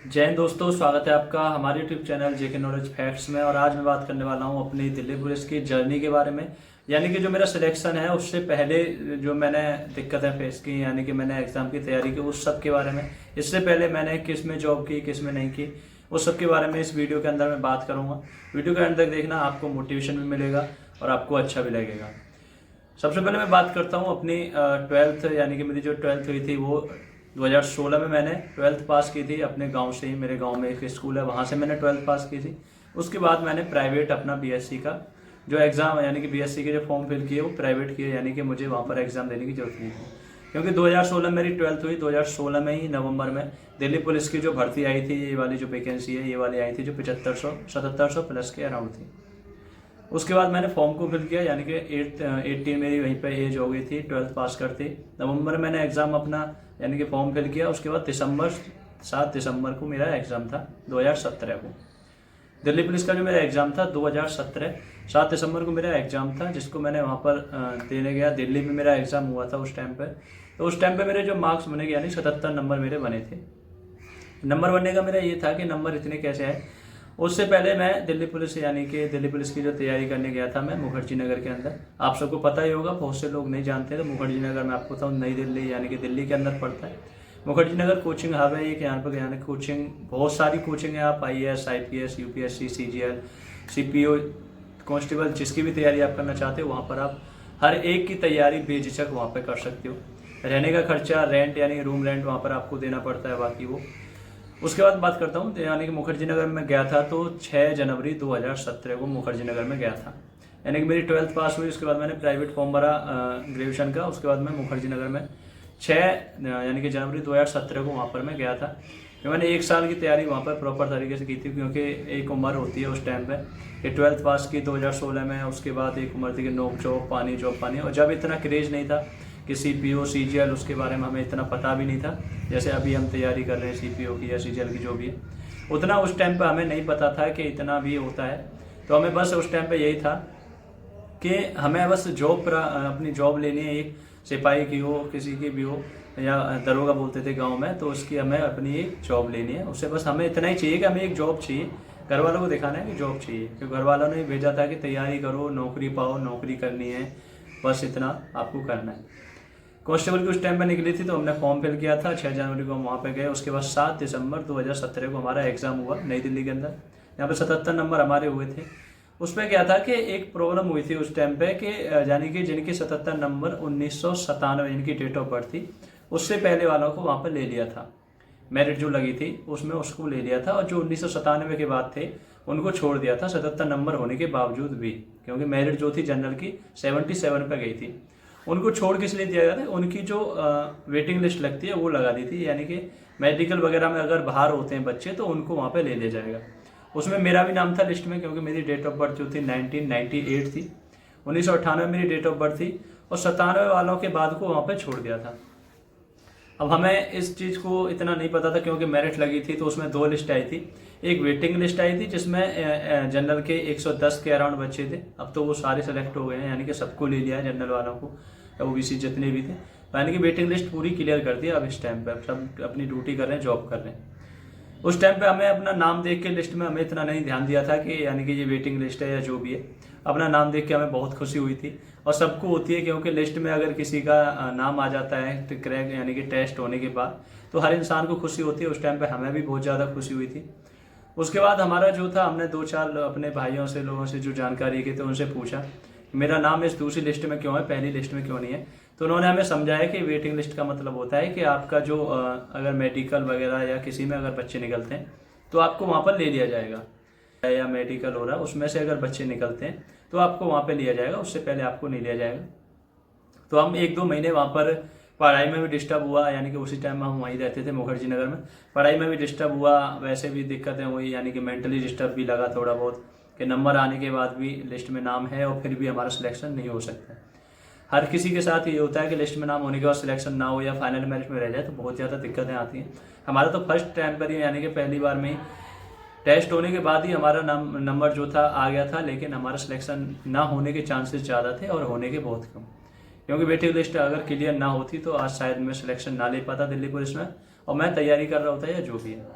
जय हिंद दोस्तों, स्वागत है आपका हमारे यूट्यूब चैनल जेके नॉलेज फैक्ट्स में। और आज मैं बात करने वाला हूं अपनी दिल्ली पुलिस की जर्नी के बारे में। यानी कि जो मेरा सिलेक्शन है उससे पहले जो मैंने दिक्कतें फेस की, यानी कि मैंने एग्जाम की तैयारी की, उस सब के बारे में। इससे पहले मैंने किस में जॉब की, किस में नहीं की, उस सब के बारे में इस वीडियो के अंदर मैं बात करूंगा। वीडियो के अंदर देखना, आपको मोटिवेशन भी मिलेगा और आपको अच्छा भी लगेगा। सबसे पहले मैं बात करता हूँ अपनी ट्वेल्थ, यानी कि मेरी जो ट्वेल्थ हुई थी वो 2016 में मैंने ट्वेल्थ पास की थी अपने गांव से ही। मेरे गांव में एक स्कूल है, वहाँ से मैंने ट्वेल्थ पास की थी। उसके बाद मैंने प्राइवेट अपना बीएससी का जो एग्ज़ाम, यानी कि बीएससी के जो फॉर्म फिल किए वो प्राइवेट किए, यानी कि मुझे वहाँ पर एग्ज़ाम देने की जरूरत नहीं थी। क्योंकि 2016 में मेरी ट्वेल्थ हुई, 2016 में ही नवंबर में दिल्ली पुलिस की जो भर्ती आई थी, ये वाली जो वैकेंसी है ये वाली आई थी, जो 7500 प्लस के अराउंड थी। उसके बाद मैंने फॉर्म को फिल किया, यानी कि 18 मेरी वहीं पे एज हो गई थी, ट्वेल्थ पास करती। नवंबर मैंने एग्ज़ाम अपना यानी कि फॉर्म फिल किया। उसके बाद 7 दिसंबर को मेरा एग्ज़ाम था 2017 को। दिल्ली पुलिस का जो मेरा एग्ज़ाम था 2017 7 दिसंबर को मेरा एग्ज़ाम था, जिसको मैंने वहाँ पर देने गया। दिल्ली में मेरा एग्ज़ाम हुआ था उस टाइम पर। तो उस टाइम पर मेरे जो मार्क्स बने, यानी 77 नंबर मेरे बने थे। नंबर बनने का मेरा ये था कि नंबर इतने कैसे आए। उससे पहले मैं दिल्ली पुलिस, यानी कि दिल्ली पुलिस की जो तैयारी करने गया था मैं मुखर्जी नगर के अंदर। आप सबको पता ही होगा, बहुत से लोग नहीं जानते। तो मुखर्जी नगर में आपको बताऊँ, नई दिल्ली यानी कि दिल्ली के अंदर पड़ता है। मुखर्जी नगर कोचिंग हब है एक, यहाँ पर यानी कोचिंग बहुत सारी कोचिंग है। आप IAS, IPS, UPSC, CGL, CPO, constable, जिसकी भी तैयारी आप करना चाहते हो, वहाँ पर आप हर एक की तैयारी बेझिझक वहाँ पर कर सकते हो। रहने का खर्चा, रेंट यानी रूम रेंट वहाँ पर आपको देना पड़ता है, बाकी वो। उसके बाद बात करता हूँ, यानी कि मुखर्जी नगर में गया था तो 6 जनवरी 2017 को मुखर्जी नगर में गया था। यानी कि मेरी ट्वेल्थ पास हुई। उसके बाद मैंने प्राइवेट फॉर्म भरा ग्रेजुएशन का। उसके बाद मैं मुखर्जी नगर में 6 यानी कि जनवरी 2017 को वहाँ पर मैं गया था। तो मैंने 1 साल की तैयारी वहाँ पर प्रॉपर तरीके से की थी, क्योंकि एक उम्र होती है उस टाइम पे कि ट्वेल्थ पास की 2016 में। उसके बाद एक उम्र थी कि नौक जॉब पानी। और जब इतना क्रेज नहीं था कि CPO, CGL, उसके बारे में हमें इतना पता भी नहीं था। जैसे अभी हम तैयारी कर रहे हैं CPO की या CGL की, जो भी है, उतना उस टाइम पे हमें नहीं पता था कि इतना भी होता है। तो हमें बस उस टाइम पे यही था कि हमें बस जॉब पर अपनी जॉब लेनी है, एक सिपाही की हो, किसी की भी हो, या दरोगा बोलते थे गांव में, तो उसकी हमें अपनी एक जॉब लेनी है। उससे बस हमें इतना ही चाहिए कि हमें एक जॉब चाहिए। घर वालों को दिखाना है कि जॉब चाहिए, क्योंकि घर वालों ने भेजा था कि तैयारी करो, नौकरी पाओ, नौकरी करनी है, बस इतना आपको करना है। कांस्टेबल की उस टाइम पे निकली थी, तो हमने फॉर्म फिल किया था। 6 जनवरी को हम वहाँ पे गए। उसके बाद 7 दिसंबर 2017 को हमारा एग्जाम हुआ नई दिल्ली के अंदर। यहाँ पे 77 नंबर हमारे हुए थे। उसमें क्या था कि एक प्रॉब्लम हुई थी उस टाइम पे कि यानी कि जिनके 77 नंबर 1997 जिनकी डेट ऑफ बर्थ थी, उससे पहले वालों को वहाँ पर ले लिया था। मेरिट जो लगी थी उसमें उसको ले लिया था, और जो 1997 के बाद थे उनको छोड़ दिया था 77 नंबर होने के बावजूद भी, क्योंकि मेरिट जो थी जनरल की 77 पे गई थी। उनको छोड़ किस लिए दिया गया था, उनकी जो वेटिंग लिस्ट लगती है वो लगा दी थी। यानी कि मेडिकल वगैरह में अगर बाहर होते हैं बच्चे तो उनको वहाँ पे ले लिया जाएगा। उसमें मेरा भी नाम था लिस्ट में, क्योंकि मेरी डेट ऑफ बर्थ जो थी 1998 थी। 1998 मेरी डेट ऑफ बर्थ थी, और 97 वालों के बाद को वहाँ पे छोड़ दिया था। अब हमें इस चीज़ को इतना नहीं पता था, क्योंकि मेरिट लगी थी तो उसमें 2 लिस्ट आई थी। एक वेटिंग लिस्ट आई थी जिसमें जनरल के 110 के अराउंड बच्चे थे। अब तो वो सारे सेलेक्ट हो गए हैं, यानी कि सबको ले लिया है, जनरल वालों को, OBC जितने भी थे। यानी कि वेटिंग लिस्ट पूरी क्लियर कर दी। अब इस टाइम पे सब अपनी ड्यूटी कर रहे हैं, जॉब कर रहे हैं। उस टाइम पे हमें अपना नाम देख के लिस्ट में हमें इतना नहीं ध्यान दिया था कि यानी कि ये वेटिंग लिस्ट है या जो भी है। अपना नाम देख के हमें बहुत खुशी हुई थी, और सबको होती है, क्योंकि लिस्ट में अगर किसी का नाम आ जाता है तो क्रैक यानी कि टेस्ट होने के बाद, तो हर इंसान को खुशी होती है। उस टाइम पे हमें भी बहुत ज़्यादा खुशी हुई थी। उसके बाद हमारा जो था, हमने 2-4 अपने भाइयों से, लोगों से जो जानकारी की, तो उनसे पूछा मेरा नाम इस दूसरी लिस्ट में क्यों है, पहली लिस्ट में क्यों नहीं है। तो उन्होंने हमें समझाया कि वेटिंग लिस्ट का मतलब होता है कि आपका जो अगर मेडिकल वगैरह या किसी में अगर बच्चे निकलते हैं तो आपको वहाँ पर ले लिया जाएगा, या मेडिकल हो रहा है उसमें से अगर बच्चे निकलते हैं तो आपको वहाँ पे लिया जाएगा, उससे पहले आपको नहीं लिया जाएगा। तो हम 1-2 महीने वहाँ पर पढ़ाई में भी डिस्टर्ब हुआ, यानी कि उसी टाइम में हम वहीं रहते थे मुखर्जी नगर में। पढ़ाई में भी डिस्टर्ब हुआ, वैसे भी दिक्कतें हुई, यानी कि मेंटली डिस्टर्ब भी लगा थोड़ा बहुत, कि नंबर आने के बाद भी लिस्ट में नाम है और फिर भी हमारा सिलेक्शन नहीं हो सकता। हर किसी के साथ ये होता है कि लिस्ट में नाम होने के बाद सिलेक्शन ना हो या फाइनल मेरिट में रह जाए, तो बहुत ज़्यादा दिक्कतें आती हैं। हमारा तो फर्स्ट टाइम पर ही, यानी कि पहली बार में ही टेस्ट होने के बाद ही हमारा नंबर जो था आ गया था, लेकिन हमारा सिलेक्शन ना होने के चांसेस ज़्यादा थे और होने के बहुत कम। क्योंकि वेटिंग लिस्ट अगर क्लियर ना होती तो आज शायद मैं सिलेक्शन ना ले पाता दिल्ली पुलिस में, और मैं तैयारी कर रहा होता या जो भी है।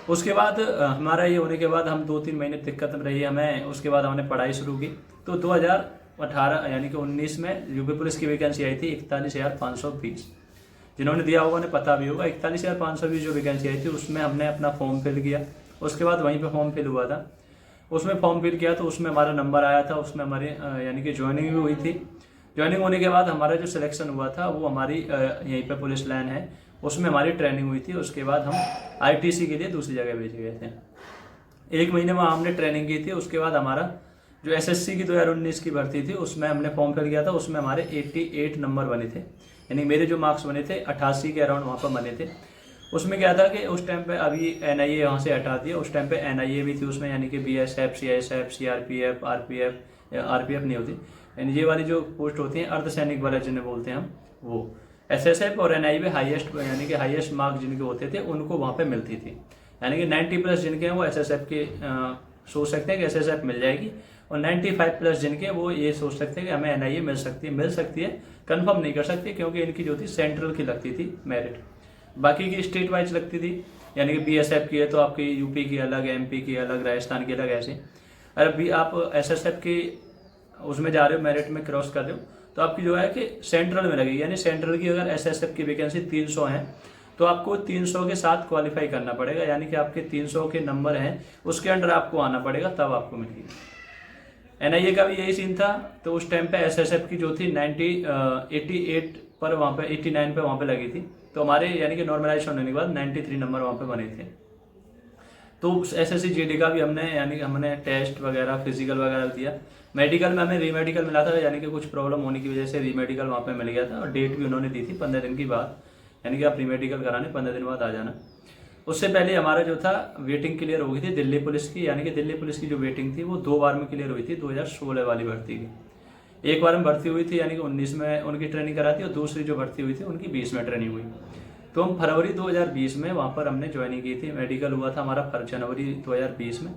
उसके बाद हमारा ये होने के बाद हम 2-3 महीने दिक्कत में रही हमें। उसके बाद हमने पढ़ाई शुरू की। तो 2018 यानी कि 19 में यूपी पुलिस की वैकेंसी आई थी 41,520। जिन्होंने दिया होगा उन्हें पता भी होगा। 41,520 जो वैकेंसी आई थी उसमें हमने अपना फॉर्म फिल किया। उसके बाद वहीं पे फॉर्म फिल हुआ था। उसमें फॉर्म फिल किया तो उसमें हमारा नंबर आया था। उसमें हमारी यानी कि ज्वाइनिंग भी हुई थी। ज्वाइनिंग होने के बाद हमारा जो सिलेक्शन हुआ था वो हमारी यहीं पे पुलिस लाइन है, उसमें हमारी ट्रेनिंग हुई थी। उसके बाद हम आईटीसी के लिए दूसरी जगह भेजे गए थे। 1 महीने वहाँ हमने ट्रेनिंग की थी। उसके बाद हमारा जो एसएससी की 2019 की भर्ती थी उसमें हमने फॉर्म फिल किया था। उसमें हमारे 88 नंबर बने थे, यानी मेरे जो मार्क्स बने थे 88 के अराउंड वहाँ पर बने थे। उसमें क्या था कि उस टाइम पे अभी एनआईए यहाँ से हटा दिया, उस टाइम पे एनआईए भी थी उसमें, यानी कि बीएसएफ, सीआईएसएफ, सीआरपीएफ, आरपीएफ नहीं होती, यानी ये वाली जो पोस्ट होती हैं अर्धसैनिक वाला जिन्हें बोलते हैं हम, वो एसएसएफ और एनआईए में हाईएस्ट यानी कि हाईएस्ट मार्क्स जिनके होते थे उनको वहाँ पे मिलती थी। यानी कि 90+ जिनके हैं वो एसएसएफ के सोच सकते हैं कि एसएसएफ मिल जाएगी, और 95+ जिनके वो ये सोच सकते हैं कि हमें एनआईए मिल सकती है। कंफर्म नहीं कर सकती क्योंकि इनकी जो थी सेंट्रल की लगती थी मेरिट, बाकी की स्टेट वाइज लगती थी। यानी कि बीएसएफ की है तो आपकी यूपी की अलग, एमपी की अलग, राजस्थान की अलग, ऐसे। अगर भी आप एसएसएफ की उसमें जा रहे हो, मेरिट में क्रॉस कर रहे हो, तो आपकी जो है कि सेंट्रल में लगेगी। यानी सेंट्रल की अगर एसएसएफ की वैकेंसी 300 है तो आपको 300 के साथ क्वालिफाई करना पड़ेगा, यानी कि आपके 300 के नंबर हैं उसके अंडर आपको आना पड़ेगा, तब आपको मिलेगी। एनआईए का भी यही सीन था। तो उस टाइम पे एसएसएफ की जो थी 88 पर वहाँ पे 89 पे वहाँ पे लगी थी। तो हमारे यानी कि नॉर्मलाइजेशन होने के बाद 93 नंबर वहाँ पे बने थे। तो एसएससी जीडी का भी हमने यानी कि हमने टेस्ट वगैरह, फिजिकल वगैरह दिया। मेडिकल में हमें रीमेडिकल मिला था, यानी कि कुछ प्रॉब्लम होने की वजह से रीमेडिकल वहाँ पे मिल गया था, और डेट भी उन्होंने दी थी 15 दिन की बाद, यानी कि आप रीमेडिकल कराने 15 दिन बाद आ जाना। उससे पहले हमारा जो था वेटिंग क्लियर हो गई थी दिल्ली पुलिस की, यानी कि दिल्ली पुलिस की जो वेटिंग थी वो 2 बार में क्लियर हुई थी 2016 वाली भर्ती की। एक बार में भर्ती हुई थी यानी कि 19 में उनकी ट्रेनिंग कराती, और दूसरी जो भर्ती हुई थी उनकी 20 में ट्रेनिंग हुई। तो हम फरवरी 2020 में वहाँ पर हमने ज्वाइनिंग की थी। मेडिकल हुआ था हमारा जनवरी 2020 में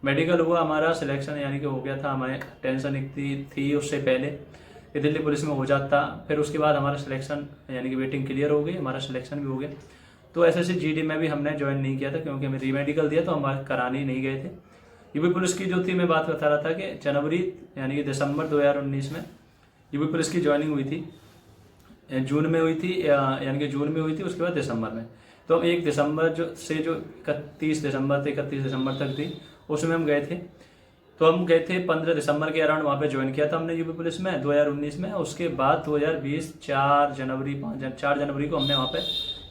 मेडिकल हुआ हमारा, सिलेक्शन यानी कि हो गया था। हमें टेंशन एक थी उससे पहले कि दिल्ली पुलिस में हो जाता, फिर उसके बाद हमारा सिलेक्शन यानी कि वेटिंग क्लियर हो गई, हमारा सिलेक्शन भी हो गया। तो एसएससी जीडी में भी हमने ज्वाइन नहीं किया था क्योंकि हमें रीमेडिकल दिया तो हम कराने ही नहीं गए थे। यूपी पुलिस की जो थी मैं बात बता रहा था कि जनवरी यानी कि दिसंबर 2019 में यूपी पुलिस की ज्वाइनिंग हुई थी। जून में हुई थी, यानी कि जून में हुई थी, उसके बाद दिसंबर में। तो हम 1 दिसंबर जो 31 दिसंबर तक थी, उसमें हम गए थे। तो हम गए थे 15 दिसंबर के अराउंड, वहाँ पे ज्वाइन किया था हमने यूपी पुलिस में 2019 में। उसके बाद 2020 4 जनवरी को हमने वहाँ पे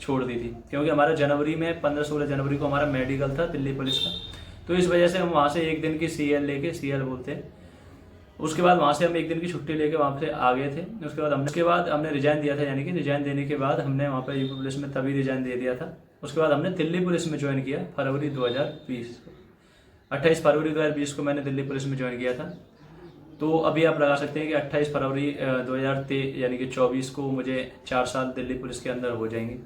छोड़ दी थी, क्योंकि हमारा जनवरी में 15-16 जनवरी को हमारा मेडिकल था दिल्ली पुलिस का। तो इस वजह से हम वहाँ से 1 दिन की सीएल लेके, सीएल बोलते हैं, उसके बाद वहाँ से हम 1 दिन की छुट्टी लेके वहाँ से आ गए थे। उसके बाद हमने रिजाइन दिया था, यानी कि रिजाइन देने के बाद हमने वहाँ पर यूपी पुलिस में तभी रिजाइन दे दिया था। उसके बाद हमने दिल्ली पुलिस में ज्वाइन किया फरवरी 2020 को, 28 फरवरी 2020 को मैंने दिल्ली पुलिस में ज्वाइन किया था। तो अभी आप लगा सकते हैं कि 28 फरवरी 2023 यानी कि 24 को मुझे 4 साल दिल्ली पुलिस के अंदर हो जाएंगे।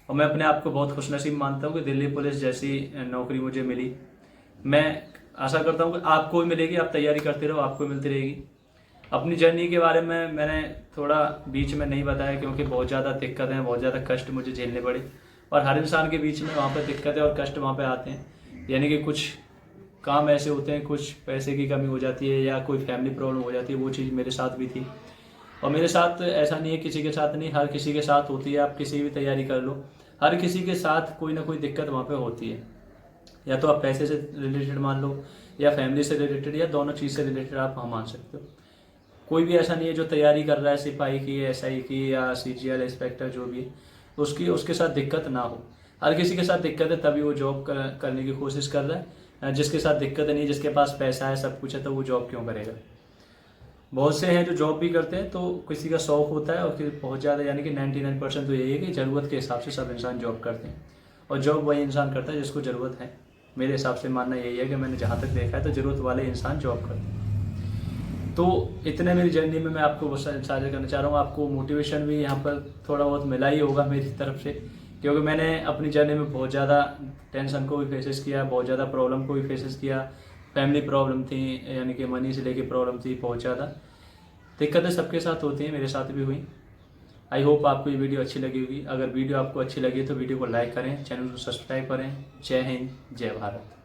और मैं अपने आप को बहुत खुशनसीब मानता हूँ कि दिल्ली पुलिस जैसी नौकरी मुझे मिली। मैं आशा करता हूँ कि आपको भी मिलेगी, आप तैयारी करते रहो, आपको मिलती रहेगी। अपनी जर्नी के बारे में मैंने थोड़ा बीच में नहीं बताया क्योंकि बहुत ज़्यादा दिक्कतें, बहुत ज़्यादा कष्ट मुझे झेलने पड़े, और हर इंसान के बीच में वहाँ पर दिक्कतें और कष्ट वहाँ पर आते हैं। यानी कि कुछ काम ऐसे होते हैं, कुछ पैसे की कमी हो जाती है या कोई फैमिली प्रॉब्लम हो जाती है, वो चीज़ मेरे साथ भी थी। और मेरे साथ ऐसा नहीं है किसी के साथ नहीं, हर किसी के साथ होती है। आप किसी भी तैयारी कर लो, हर किसी के साथ कोई ना कोई दिक्कत वहाँ पे होती है। या तो आप पैसे से रिलेटेड मान लो, या फैमिली से रिलेटेड, या दोनों चीज़ से रिलेटेड आप मान सकते हो। कोई भी ऐसा नहीं है जो तैयारी कर रहा है सिपाही की, एसआई की, या सीजीएल इंस्पेक्टर जो भी है, उसके साथ दिक्कत ना हो। हर किसी के साथ दिक्कत है तभी वो जॉब करने की कोशिश कर रहा है। जिसके साथ दिक्कत नहीं, जिसके पास पैसा है, सब कुछ है, तो वो जॉब क्यों करेगा। बहुत से हैं जो जॉब भी करते हैं, तो किसी का शौक होता है, और फिर बहुत ज़्यादा यानी कि 99% तो यही है कि ज़रूरत के हिसाब से सब इंसान जॉब करते हैं, और जॉब वही इंसान करता है जिसको ज़रूरत है। मेरे हिसाब से मानना यही है कि मैंने जहाँ तक देखा है तो ज़रूरत वाले इंसान जॉब करते हैं। तो इतने मेरी जर्नी में मैं आपको साझा करना चाह रहा हूँ। आपको मोटिवेशन भी यहाँ पर थोड़ा बहुत मिला ही होगा मेरी तरफ से, क्योंकि मैंने अपनी जर्नी में बहुत ज़्यादा टेंशन को भी फेसेस किया, बहुत ज़्यादा प्रॉब्लम को भी फेसेस किया। फैमिली प्रॉब्लम थी, यानी कि मनी से लेके प्रॉब्लम थी, बहुत ज़्यादा दिक्कतें सबके साथ होती हैं, मेरे साथ भी हुई। आई होप आपको ये वीडियो अच्छी लगी होगी। अगर वीडियो आपको अच्छी लगी तो वीडियो को लाइक करें, चैनल को सब्सक्राइब करें। जय हिंद, जय भारत।